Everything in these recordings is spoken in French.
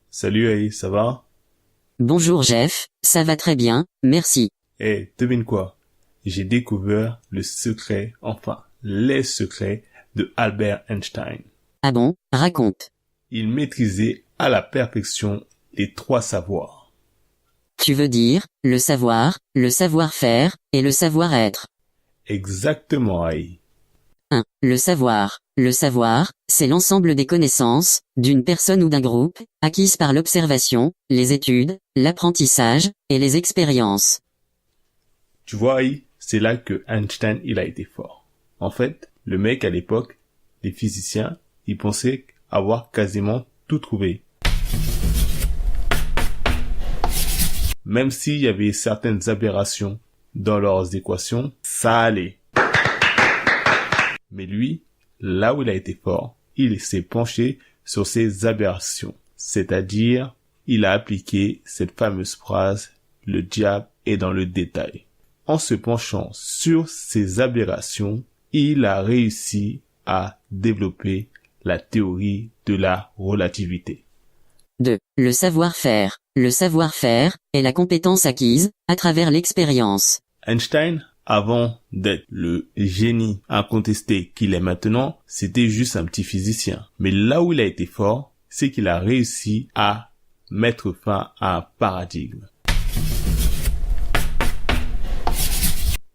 Salut Aïe, ça va? Bonjour Jeff, ça va très bien, merci. Devine quoi? J'ai découvert les secrets de Albert Einstein. Ah bon, raconte. Il maîtrisait à la perfection les 3 savoirs. Tu veux dire, le savoir-faire, et le savoir-être. Exactement, Aïe. 1. Le savoir. Le savoir, c'est l'ensemble des connaissances, d'une personne ou d'un groupe, acquises par l'observation, les études, l'apprentissage, et les expériences. Tu vois, Aïe, c'est là que Einstein, il a été fort. En fait, le mec à l'époque, les physiciens, ils pensaient avoir quasiment tout trouvé. Même s'il y avait certaines aberrations dans leurs équations, ça allait. Mais lui, là où il a été fort, il s'est penché sur ces aberrations. C'est-à-dire, il a appliqué cette fameuse phrase, le diable est dans le détail. En se penchant sur ces aberrations, il a réussi à développer la théorie de la relativité. 2. Le savoir-faire. Le savoir-faire est la compétence acquise, à travers l'expérience. Einstein, avant d'être le génie incontesté qu'il est maintenant, c'était juste un petit physicien. Mais là où il a été fort, c'est qu'il a réussi à mettre fin à un paradigme.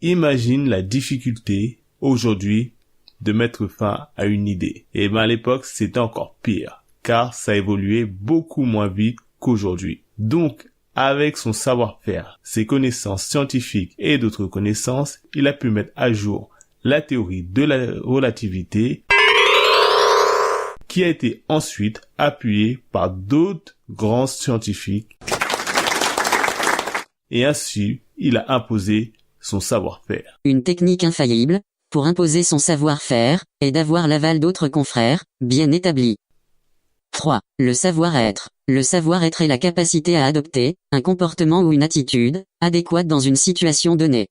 Imagine la difficulté aujourd'hui de mettre fin à une idée. Et à l'époque, c'était encore pire, car ça évoluait beaucoup moins vite qu'aujourd'hui. Donc, avec son savoir-faire, ses connaissances scientifiques et d'autres connaissances, il a pu mettre à jour la théorie de la relativité qui a été ensuite appuyée par d'autres grands scientifiques. Et ainsi, il a imposé son savoir-faire. Une technique infaillible, pour imposer son savoir-faire, est d'avoir l'aval d'autres confrères, bien établis. 3. Le savoir-être. Le savoir-être est la capacité à adopter un comportement ou une attitude adéquate dans une situation donnée.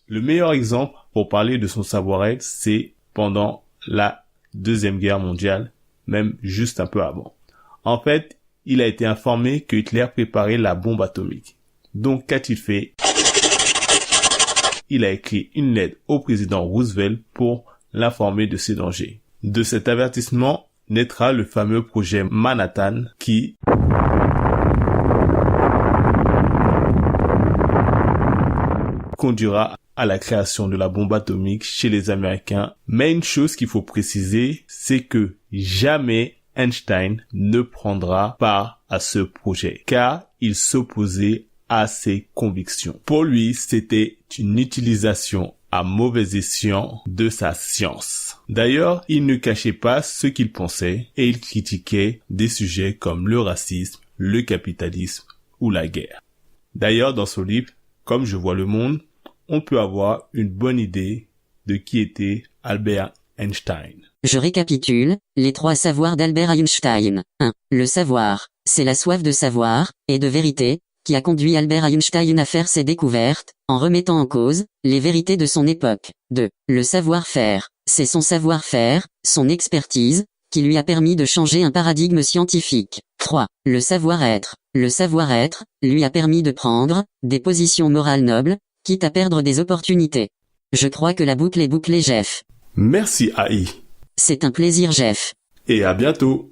Le meilleur exemple pour parler de son savoir-être, c'est pendant la Deuxième Guerre mondiale, même juste un peu avant. En fait, il a été informé que Hitler préparait la bombe atomique. Donc, qu'a-t-il fait? Il a écrit une lettre au président Roosevelt pour l'informer de ces dangers. De cet avertissement naîtra le fameux projet Manhattan qui conduira à la création de la bombe atomique chez les Américains. Mais une chose qu'il faut préciser, c'est que jamais Einstein ne prendra part à ce projet, car il s'opposait à ses convictions. Pour lui, c'était une utilisation à mauvais escient de sa science. D'ailleurs, il ne cachait pas ce qu'il pensait et il critiquait des sujets comme le racisme, le capitalisme ou la guerre. D'ailleurs, dans son livre « Comme je vois le monde », on peut avoir une bonne idée de qui était Albert Einstein. Je récapitule, les 3 savoirs d'Albert Einstein. 1. Le savoir, c'est la soif de savoir, et de vérité, qui a conduit Albert Einstein à faire ses découvertes, en remettant en cause les vérités de son époque. 2. Le savoir-faire, c'est son savoir-faire, son expertise, qui lui a permis de changer un paradigme scientifique. 3. Le savoir-être. Le savoir-être lui a permis de prendre des positions morales nobles, quitte à perdre des opportunités. Je crois que la boucle est bouclée, Jeff. Merci Aïe. C'est un plaisir, Jeff. Et à bientôt.